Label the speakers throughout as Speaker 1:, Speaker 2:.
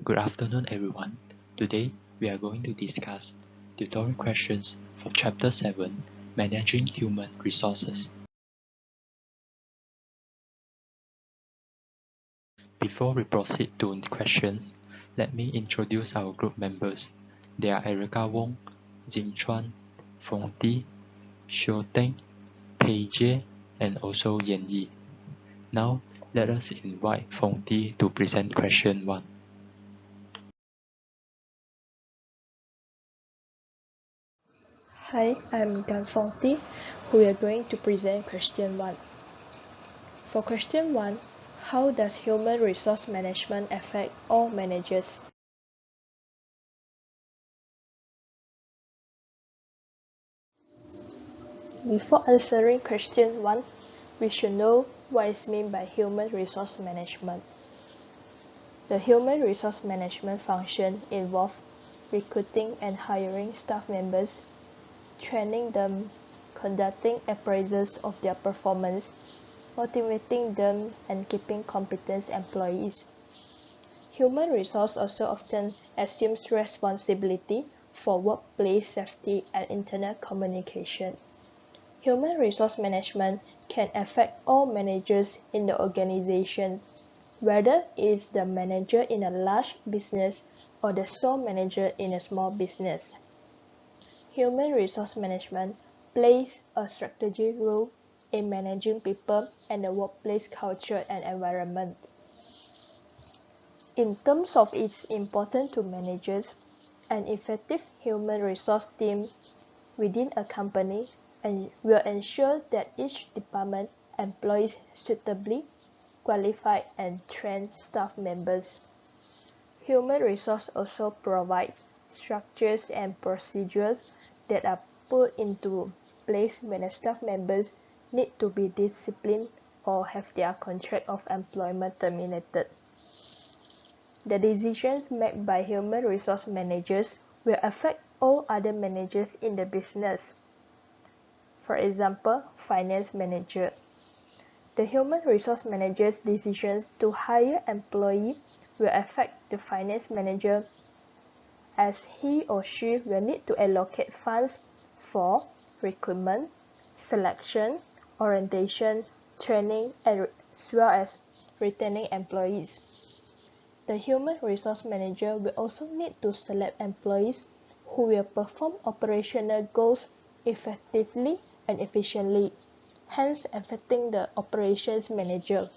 Speaker 1: Good afternoon, everyone. Today, we are going to discuss tutorial questions for Chapter 7, Managing Human Resources. Before we proceed to the questions, let me introduce our group members. They are Erica Wong, Jim Chuan, Fong Ti, Xiu Teng, Pei Jie, and also Yan Yi. Now, let us invite Fong Ti to present question 1.
Speaker 2: Hi, I'm Gan Fong Ti, who are going to present question 1. For question 1, how does human resource management affect all managers? Before answering question 1, we should know what is meant by human resource management. The human resource management function involves recruiting and hiring staff members, training them, conducting appraisals of their performance, motivating them, and keeping competent employees. Human resource also often assumes responsibility for workplace safety and internal communication. Human resource management can affect all managers in the organization, whether it is the manager in a large business or the sole manager in a small business. Human resource management plays a strategic role in managing people and the workplace culture and environment. In terms of its importance to managers, an effective human resource team within a company will ensure that each department employs suitably qualified and trained staff members. Human resource also provides structures and procedures that are put into place when the staff members need to be disciplined or have their contract of employment terminated. The decisions made by human resource managers will affect all other managers in the business. For example, finance manager. The human resource manager's decisions to hire employee will affect the finance manager, as he or she will need to allocate funds for recruitment, selection, orientation, training, as well as retaining employees. The human resource manager will also need to select employees who will perform operational goals effectively and efficiently, hence affecting the operations manager.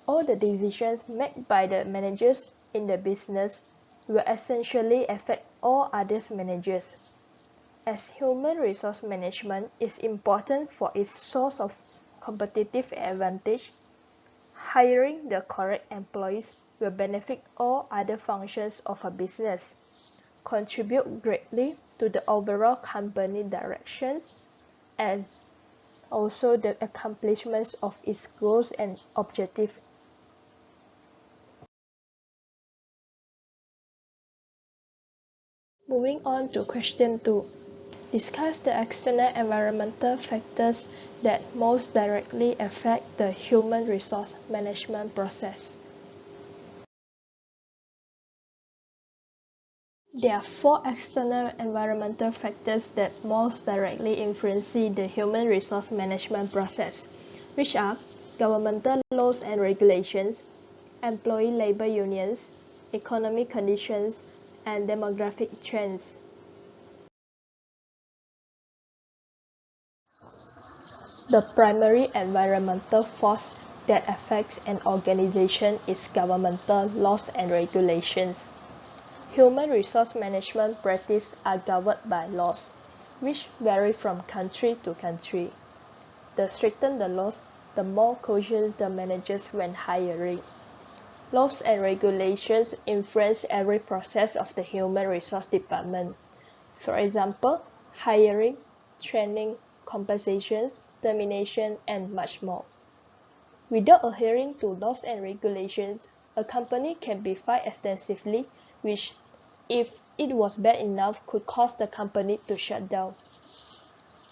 Speaker 2: All the decisions made by the managers in the business will essentially affect all other managers. As human resource management is important for its source of competitive advantage, hiring the correct employees will benefit all other functions of a business, contribute greatly to the overall company directions, and also the accomplishments of its goals and objectives. Moving on to question 2. Discuss the external environmental factors that most directly affect the human resource management process. There are 4 external environmental factors that most directly influence the human resource management process, which are governmental laws and regulations, employee labor unions, economic conditions, and demographic trends. The primary environmental force that affects an organization is governmental laws and regulations. Human resource management practices are governed by laws, which vary from country to country. The stricter the laws, the more cautious the managers when hiring. Laws and regulations influence every process of the human resource department. For example, hiring, training, compensations, termination, and much more. Without adhering to laws and regulations, a company can be fined extensively, which, if it was bad enough, could cause the company to shut down.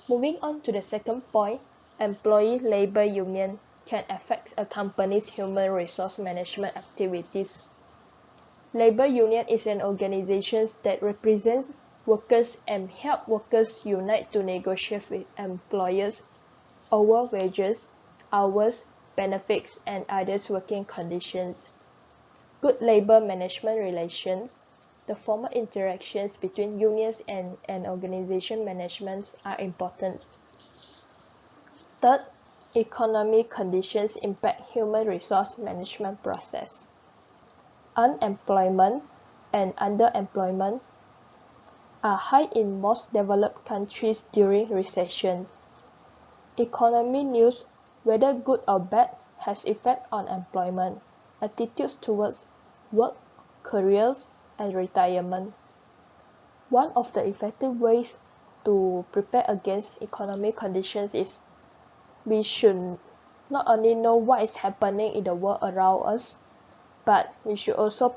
Speaker 2: Moving on to the second point, employee labor union can affect a company's human resource management activities. Labor union is an organization that represents workers and help workers unite to negotiate with employers over wages, hours, benefits, and other working conditions. Good labor management relations. The formal interactions between unions and organization management are important. Third, economic conditions impact human resource management process. Unemployment and underemployment are high in most developed countries during recessions. Economy news, whether good or bad, has effect on employment, attitudes towards work, careers, and retirement. One of the effective ways to prepare against economic conditions is we should not only know what is happening in the world around us, but we should also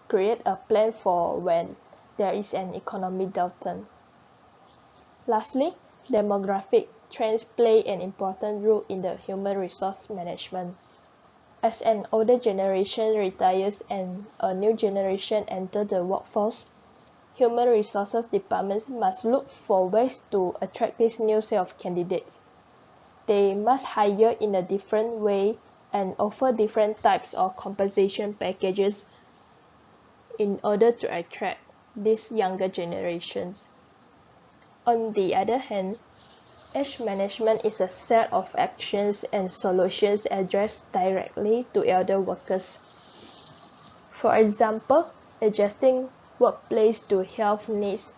Speaker 2: create a plan for when there is an economic downturn. Lastly, demographic trends play an important role in the human resource management. As an older generation retires and a new generation enters the workforce, human resources departments must look for ways to attract this new set of candidates. They must hire in a different way and offer different types of compensation packages in order to attract these younger generations. On the other hand, age management is a set of actions and solutions addressed directly to elder workers. For example, adjusting workplace to health needs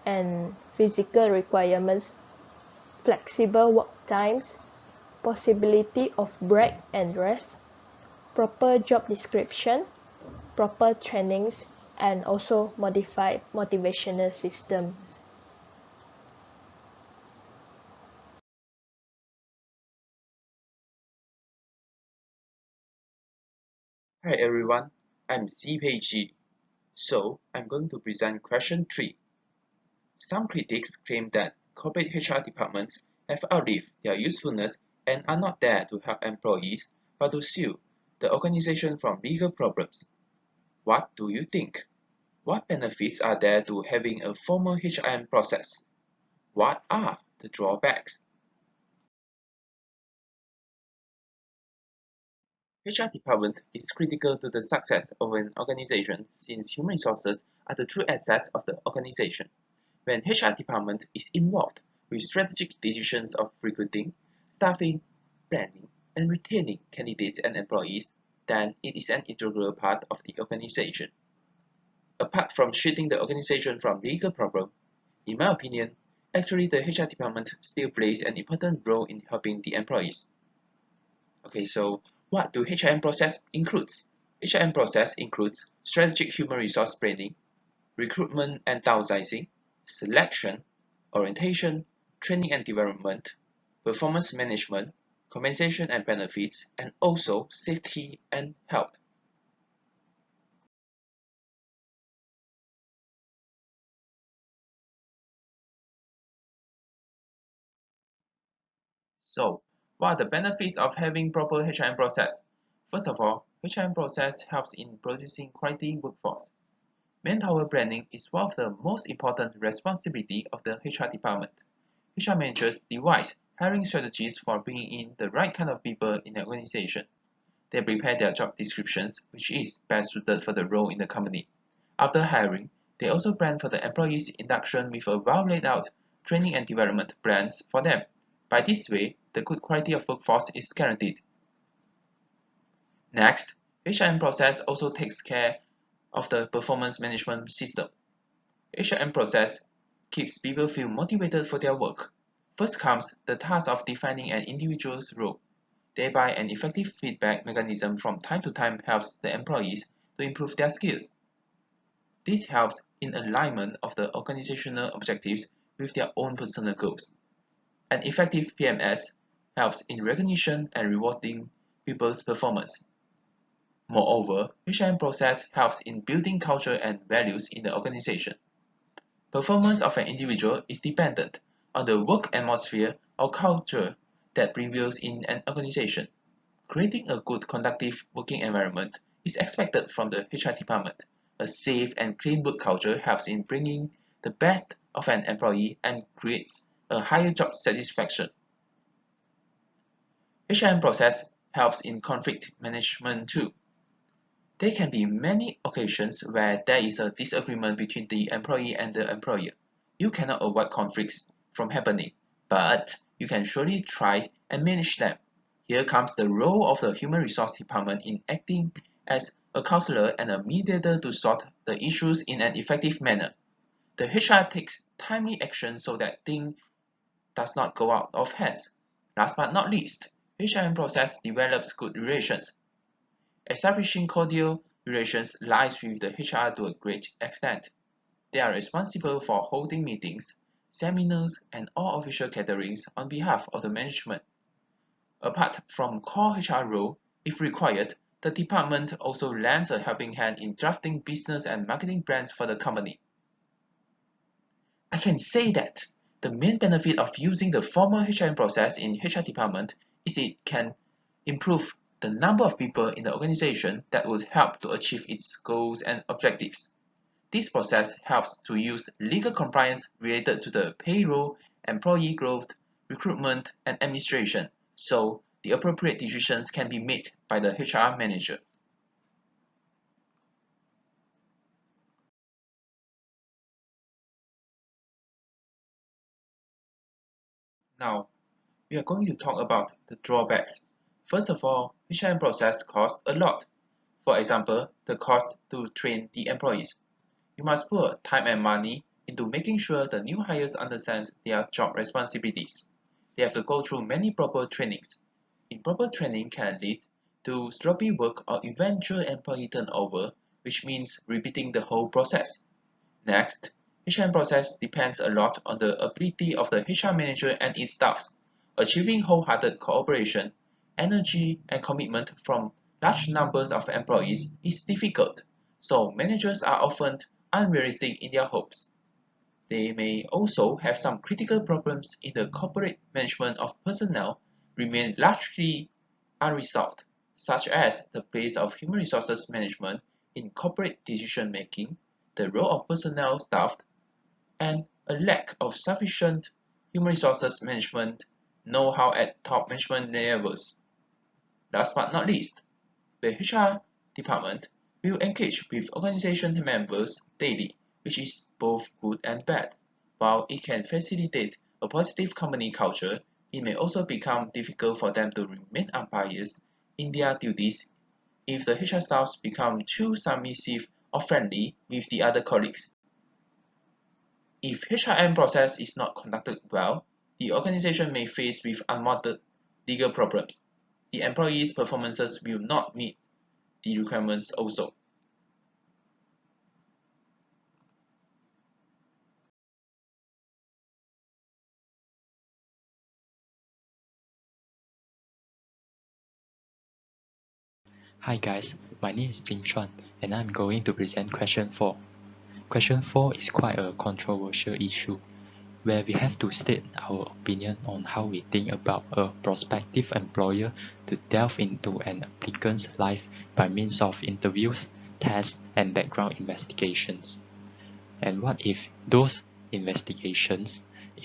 Speaker 2: and physical requirements, flexible work times, possibility of break and rest, proper job description, proper trainings, and also modified motivational systems.
Speaker 3: Hi everyone, I'm Pei Ji. So I'm going to present question 3. Some critics claim that corporate HR departments have outlived their usefulness and are not there to help employees but to shield the organization from legal problems. What do you think? What benefits are there to having a formal HRM process? What are the drawbacks? HR department is critical to the success of an organization since human resources are the true assets of the organization. When HR department is involved with strategic decisions of recruiting, staffing, planning, and retaining candidates and employees, then it is an integral part of the organization. Apart from shielding the organization from legal problems, in my opinion, actually the HR department still plays an important role in helping the employees. Okay, so what do HRM process includes? HRM process includes strategic human resource planning, recruitment and downsizing, selection, orientation, training and development, performance management, compensation and benefits, and also safety and health. So, what are the benefits of having proper HRM process? First of all, HRM process helps in producing quality workforce. Manpower planning is one of the most important responsibility of the HR department. HR managers devise hiring strategies for bringing in the right kind of people in the organization. They prepare their job descriptions, which is best suited for the role in the company. After hiring, they also plan for the employees' induction with a well laid out training and development plans for them. By this way, the good quality of workforce is guaranteed. Next, HRM process also takes care of the performance management system. HRM process keeps people feel motivated for their work. First comes the task of defining an individual's role. Thereby, an effective feedback mechanism from time to time helps the employees to improve their skills. This helps in alignment of the organizational objectives with their own personal goals. An effective PMS helps in recognition and rewarding people's performance. Moreover, HRM process helps in building culture and values in the organization. Performance of an individual is dependent on the work atmosphere or culture that prevails in an organization. Creating a good conductive working environment is expected from the HR department. A safe and clean work culture helps in bringing the best of an employee and creates a higher job satisfaction. HRM process helps in conflict management too. There can be many occasions where there is a disagreement between the employee and the employer. You cannot avoid conflicts from happening, but you can surely try and manage them. Here comes the role of the Human Resource Department in acting as a counselor and a mediator to sort the issues in an effective manner. The HR takes timely action so that things does not go out of hands. Last but not least, HRM process develops good relations. Establishing cordial relations lies with the HR to a great extent. They are responsible for holding meetings, seminars, and all official gatherings on behalf of the management. Apart from core HR role, if required, the department also lends a helping hand in drafting business and marketing plans for the company. I can say that the main benefit of using the formal HRM process in HR department is it can improve the number of people in the organization that would help to achieve its goals and objectives. This process helps to use legal compliance related to the payroll, employee growth, recruitment, and administration, so the appropriate decisions can be made by the HR manager. Now, we are going to talk about the drawbacks. First of all, HRM process costs a lot. For example, the cost to train the employees. You must put time and money into making sure the new hires understand their job responsibilities. They have to go through many proper trainings. Improper training can lead to sloppy work or eventual employee turnover, which means repeating the whole process. Next, HRM process depends a lot on the ability of the HR manager and its staffs. Achieving wholehearted cooperation, energy, and commitment from large numbers of employees is difficult, so managers are often unrealistic in their hopes. They may also have some critical problems in the corporate management of personnel remain largely unresolved, such as the place of human resources management in corporate decision making, the role of personnel staff, and a lack of sufficient human resources management know-how at top management levels. Last but not least, the HR department will engage with organization members daily, which is both good and bad. While it can facilitate a positive company culture, it may also become difficult for them to remain unbiased in their duties if the HR staffs become too submissive or friendly with the other colleagues. If HRM process is not conducted well, the organization may face with unwanted legal problems. The employees' performances will not meet the requirements also.
Speaker 1: Hi guys, my name is Jing Chuan and I'm going to present question 4. Question 4 is quite a controversial issue where we have to state our opinion on how we think about a prospective employer to delve into an applicant's life by means of interviews, tests, and background investigations. And what if those investigations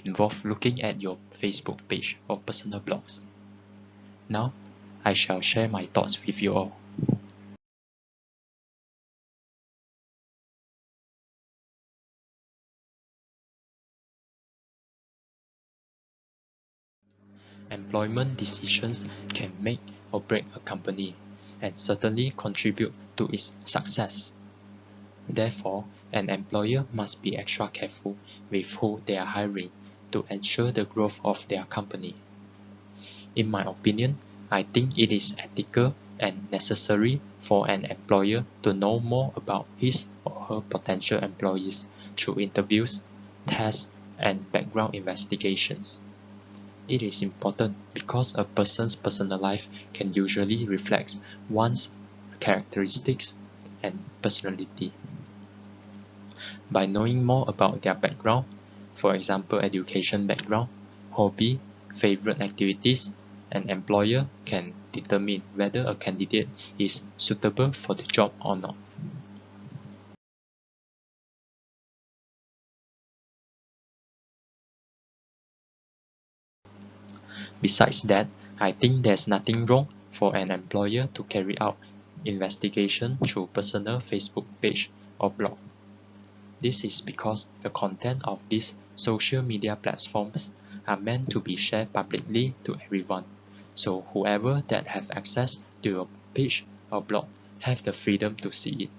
Speaker 1: involve looking at your Facebook page or personal blogs? Now, I shall share my thoughts with you all. Employment decisions can make or break a company and certainly contribute to its success. Therefore, an employer must be extra careful with who they are hiring to ensure the growth of their company. In my opinion, I think it is ethical and necessary for an employer to know more about his or her potential employees through interviews, tests, and background investigations. It is important because a person's personal life can usually reflect one's characteristics and personality. By knowing more about their background, for example education background, hobby, favorite activities, an employer can determine whether a candidate is suitable for the job or not. Besides that, I think there's nothing wrong for an employer to carry out investigation through personal Facebook page or blog. This is because the content of these social media platforms are meant to be shared publicly to everyone. So whoever that have access to your page or blog have the freedom to see it,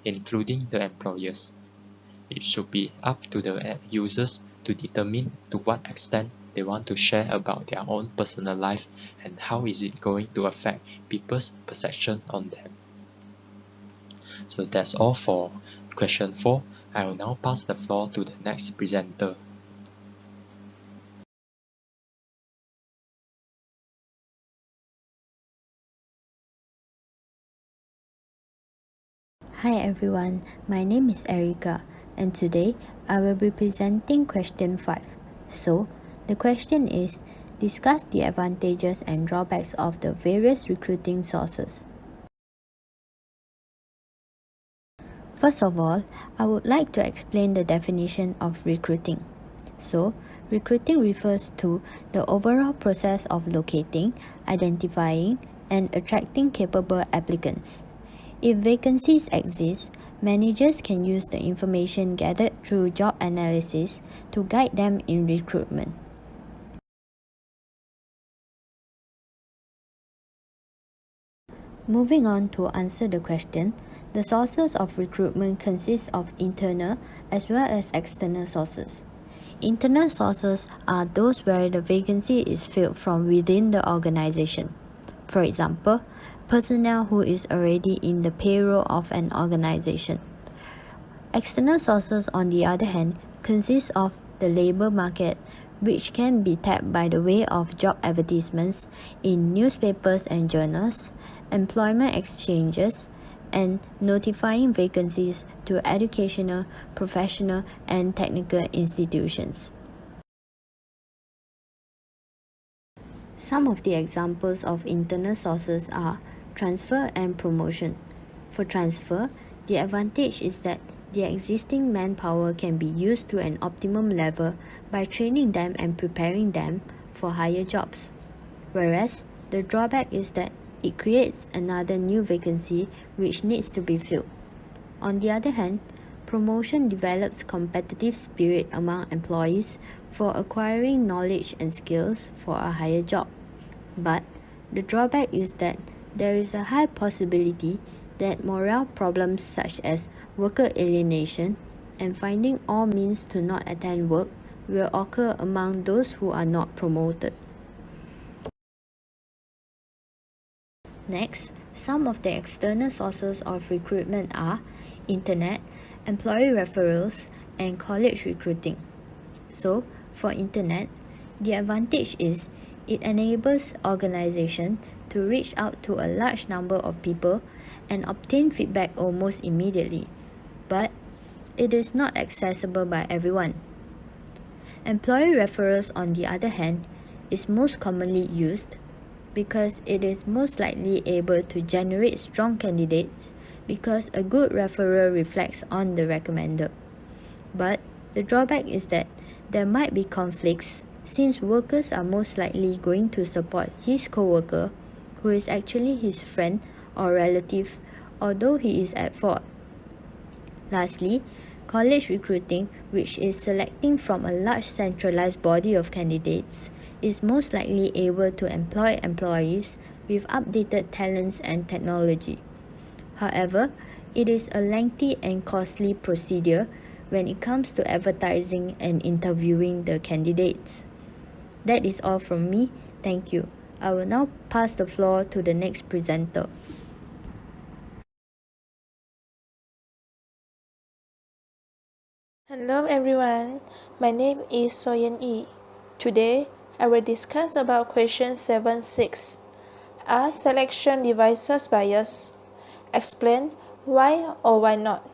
Speaker 1: including the employers. It should be up to the users to determine to what extent they want to share about their own personal life and how is it going to affect people's perception on them. So that's all for question 4. I will now pass the floor to the next presenter.
Speaker 4: Hi everyone, my name is Erica and today I will be presenting question 5. So, the question is, discuss the advantages and drawbacks of the various recruiting sources. First of all, I would like to explain the definition of recruiting. So, recruiting refers to the overall process of locating, identifying, and attracting capable applicants. If vacancies exist, managers can use the information gathered through job analysis to guide them in recruitment. Moving on to answer the question, the sources of recruitment consist of internal as well as external sources. Internal sources are those where the vacancy is filled from within the organization. For example, personnel who is already in the payroll of an organization. External sources, on the other hand, consist of the labor market, which can be tapped by the way of job advertisements in newspapers and journals, employment exchanges, and notifying vacancies to educational, professional, and technical institutions. Some of the examples of internal sources are transfer and promotion. For transfer, the advantage is that the existing manpower can be used to an optimum level by training them and preparing them for higher jobs. Whereas, the drawback is that it creates another new vacancy which needs to be filled. On the other hand, promotion develops competitive spirit among employees for acquiring knowledge and skills for a higher job. But the drawback is that there is a high possibility that morale problems such as worker alienation and finding all means to not attend work will occur among those who are not promoted. Next, some of the external sources of recruitment are internet, employee referrals, and college recruiting. So, for internet, the advantage is it enables organizations to reach out to a large number of people and obtain feedback almost immediately, but it is not accessible by everyone. Employee referrals, on the other hand, is most commonly used because it is most likely able to generate strong candidates because a good referral reflects on the recommender. But the drawback is that there might be conflicts since workers are most likely going to support his co-worker who is actually his friend or relative, although he is at fault. Lastly, college recruiting, which is selecting from a large centralized body of candidates, is most likely able to employ employees with updated talents and technology. However, it is a lengthy and costly procedure when it comes to advertising and interviewing the candidates. That is all from me. Thank you. I will now pass the floor to the next presenter.
Speaker 5: Hello everyone, my name is Soyen Yi. Today, I will discuss about question 7.6. Are selection devices biased? Explain why or why not.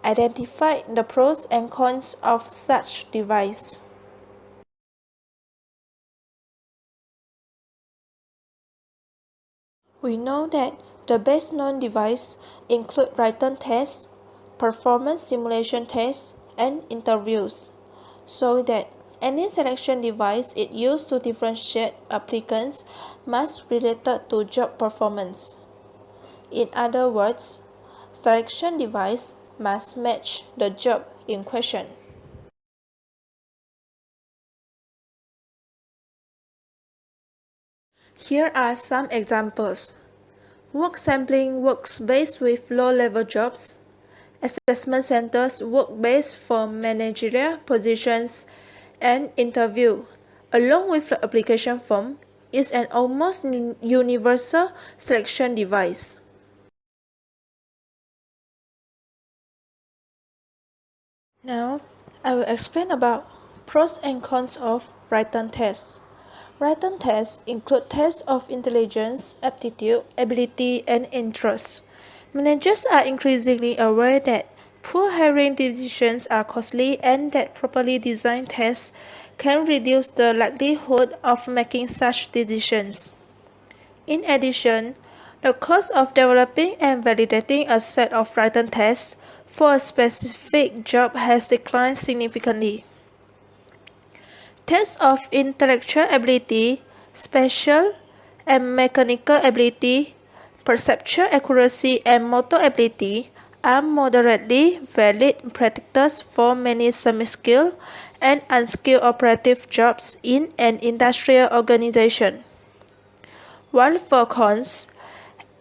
Speaker 5: Identify the pros and cons of such device. We know that the best known devices include written tests, performance simulation tests, and interviews, so that any selection device it used to differentiate applicants must related to job performance. In other words, selection device must match the job in question. Here are some examples. Work sampling works best with low-level jobs. Assessment centers work best for managerial positions, and interview, along with the application form, is an almost universal selection device. Now, I will explain about pros and cons of written tests. Written tests include tests of intelligence, aptitude, ability, and interest. Managers are increasingly aware that poor hiring decisions are costly and that properly designed tests can reduce the likelihood of making such decisions. In addition, the cost of developing and validating a set of written tests for a specific job has declined significantly. Tests of intellectual ability, spatial and mechanical ability, perceptual accuracy, and motor ability are moderately valid predictors for many semi-skilled and unskilled operative jobs in an industrial organization. While for cons,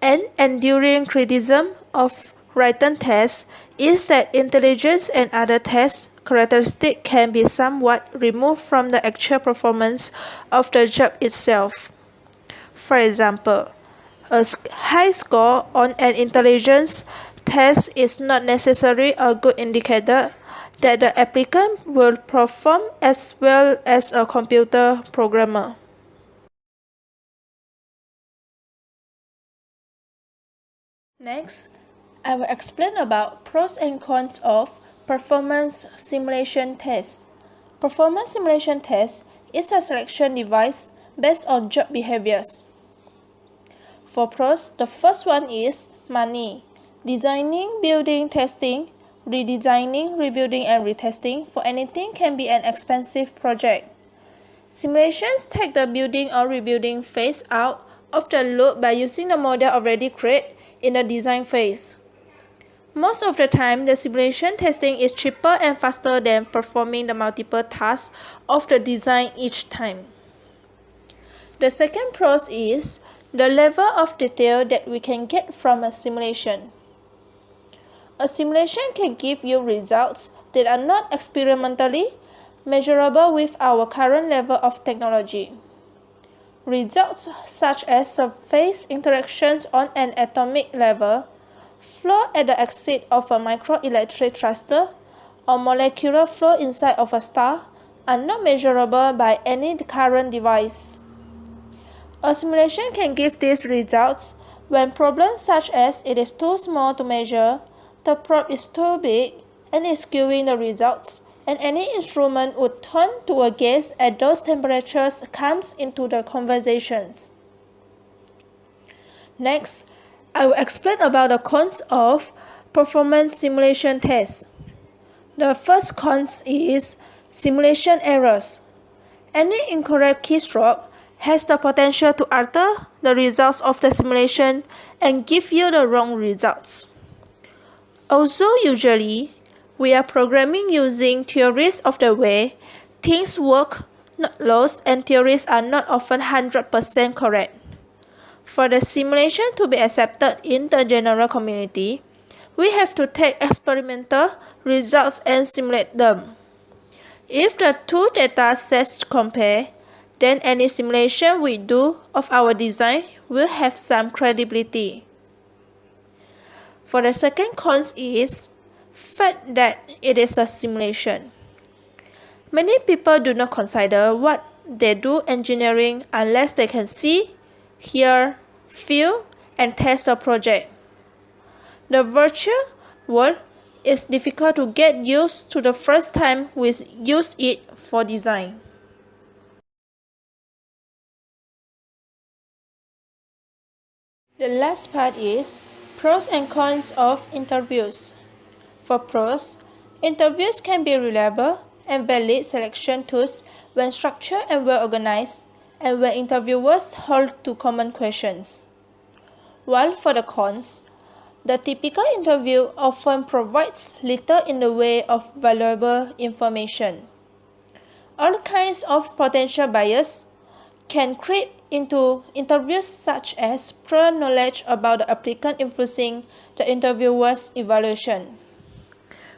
Speaker 5: an enduring criticism of written tests is that intelligence and other test characteristics can be somewhat removed from the actual performance of the job itself. For example, a high score on an intelligence test is not necessarily a good indicator that the applicant will perform as well as a computer programmer. Next, I will explain about pros and cons of performance simulation test. Performance simulation test is a selection device based on job behaviors. For pros, the first one is money. Designing, building, testing, redesigning, rebuilding, and retesting for anything can be an expensive project. Simulations take the building or rebuilding phase out of the loop by using the model already created in the design phase. Most of the time, the simulation testing is cheaper and faster than performing the multiple tasks of the design each time. The second pros is the level of detail that we can get from a simulation. A simulation can give you results that are not experimentally measurable with our current level of technology. Results such as surface interactions on an atomic level, flow at the exit of a microelectric transistor, or molecular flow inside of a star are not measurable by any current device. A simulation can give these results when problems such as it is too small to measure, the probe is too big, and is skewing the results, and any instrument would turn to a guess at those temperatures comes into the conversations. Next, I will explain about the cons of performance simulation tests. The first cons is simulation errors. Any incorrect keystroke has the potential to alter the results of the simulation and give you the wrong results. Also, usually, we are programming using theories of the way things work, not laws, and theories are not often 100% correct. For the simulation to be accepted in the general community, we have to take experimental results and simulate them. If the two data sets compare, then any simulation we do of our design will have some credibility. For the second cons is fact that it is a simulation. Many people do not consider what they do engineering unless they can see, hear, feel, and test a project. The virtual world is difficult to get used to the first time we use it for design. The last part is pros and cons of interviews. For pros, interviews can be reliable and valid selection tools when structured and well organized, and when interviewers hold to common questions. While for the cons, the typical interview often provides little in the way of valuable information. All kinds of potential bias can creep into interviews, such as prior knowledge about the applicant influencing the interviewer's evaluation.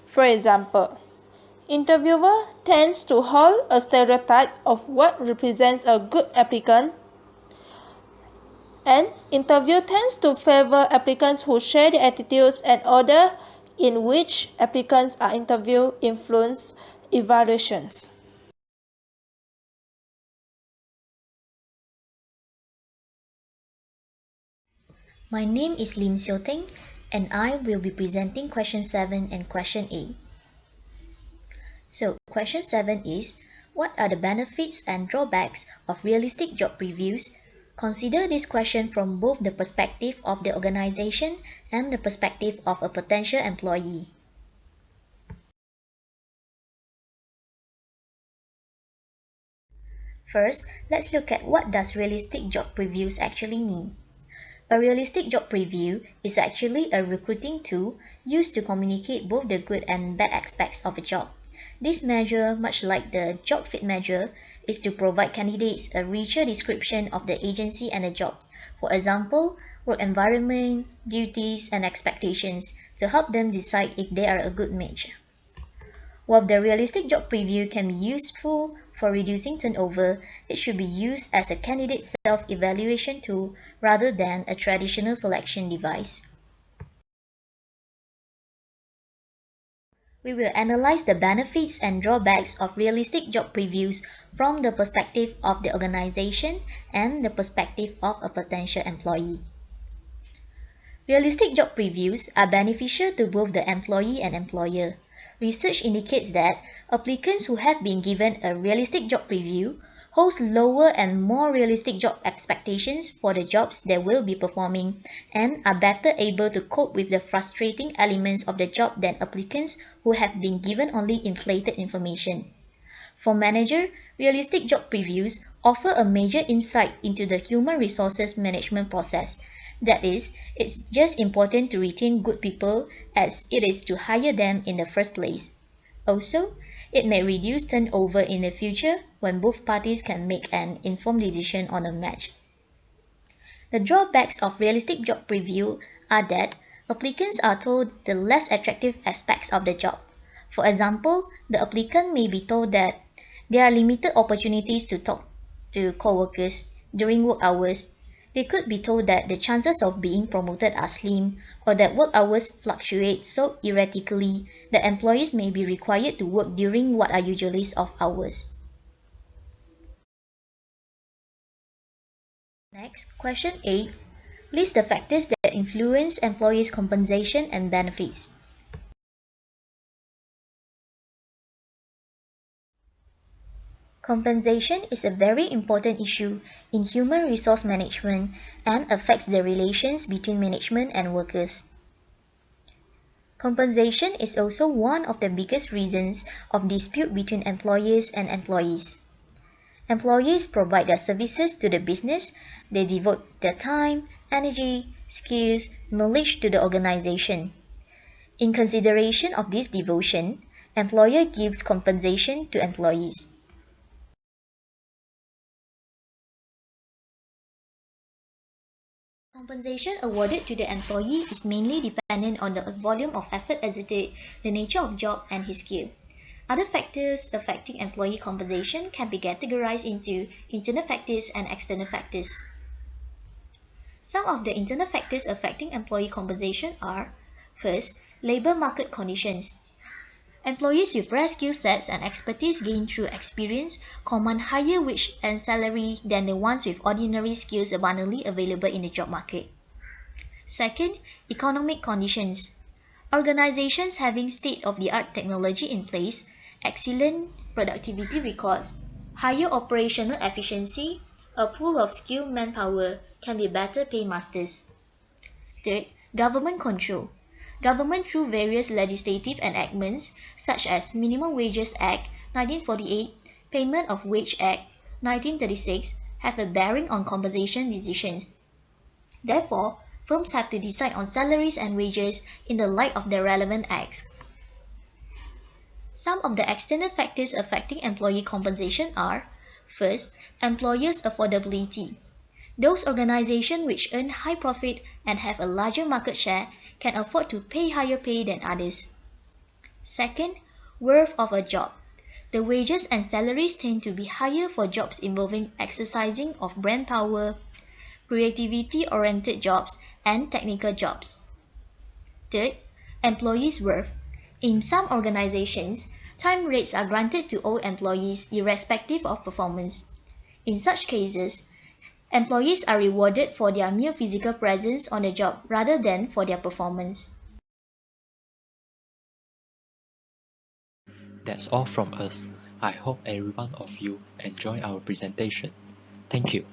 Speaker 5: For example, interviewer tends to hold a stereotype of what represents a good applicant, and interview tends to favor applicants who share the attitudes and order in which applicants are interviewed influence evaluations.
Speaker 6: My name is Lim Seo Teng, and I will be presenting question 7 and question 8. So, question 7 is, what are the benefits and drawbacks of realistic job previews? Consider this question from both the perspective of the organization and the perspective of a potential employee. First, let's look at what does realistic job previews actually mean. A realistic job preview is actually a recruiting tool used to communicate both the good and bad aspects of a job. This measure, much like the job fit measure, is to provide candidates a richer description of the agency and the job. For example, work environment, duties, and expectations to help them decide if they are a good match. While the realistic job preview can be useful for reducing turnover, it should be used as a candidate self-evaluation tool rather than a traditional selection device. We will analyze the benefits and drawbacks of realistic job previews from the perspective of the organization and the perspective of a potential employee. Realistic job previews are beneficial to both the employee and employer. Research indicates that applicants who have been given a realistic job preview holds lower and more realistic job expectations for the jobs they will be performing and are better able to cope with the frustrating elements of the job than applicants who have been given only inflated information. For manager, realistic job previews offer a major insight into the human resources management process. That is, it's just important to retain good people as it is to hire them in the first place. Also, it may reduce turnover in the future when both parties can make an informed decision on a match. The drawbacks of realistic job preview are that applicants are told the less attractive aspects of the job. For example, the applicant may be told that there are limited opportunities to talk to co-workers during work hours. They could be told that the chances of being promoted are slim, or that work hours fluctuate so erratically that employees may be required to work during what are usually off hours. Next, question 8. List the factors that influence employees' compensation and benefits. Compensation is a very important issue in human resource management and affects the relations between management and workers. Compensation is also one of the biggest reasons of dispute between employers and employees. Employees provide their services to the business, they devote their time, energy, skills, knowledge to the organization. In consideration of this devotion, employer gives compensation to employees. Compensation awarded to the employee is mainly dependent on the volume of effort exerted, the nature of job, and his skill. Other factors affecting employee compensation can be categorized into internal factors and external factors. Some of the internal factors affecting employee compensation are: first, labor market conditions. Employees with rare skill sets and expertise gained through experience command higher wage and salary than the ones with ordinary skills abundantly available in the job market. Second, economic conditions. Organizations having state-of-the-art technology in place, excellent productivity records, higher operational efficiency, a pool of skilled manpower can be better paymasters. Third, government control. Government through various legislative enactments such as Minimum Wages Act 1948, Payment of Wage Act 1936 have a bearing on compensation decisions. Therefore, firms have to decide on salaries and wages in the light of the relevant acts. Some of the external factors affecting employee compensation are: first, employers' affordability. Those organizations which earn high profit and have a larger market share can afford to pay higher pay than others. Second, worth of a job. The wages and salaries tend to be higher for jobs involving exercising of brand power, creativity-oriented jobs, and technical jobs. Third, employees' worth. In some organizations, time rates are granted to all employees irrespective of performance. In such cases, employees are rewarded for their mere physical presence on the job rather than for their performance.
Speaker 1: That's all from us. I hope every one of you enjoy our presentation. Thank you.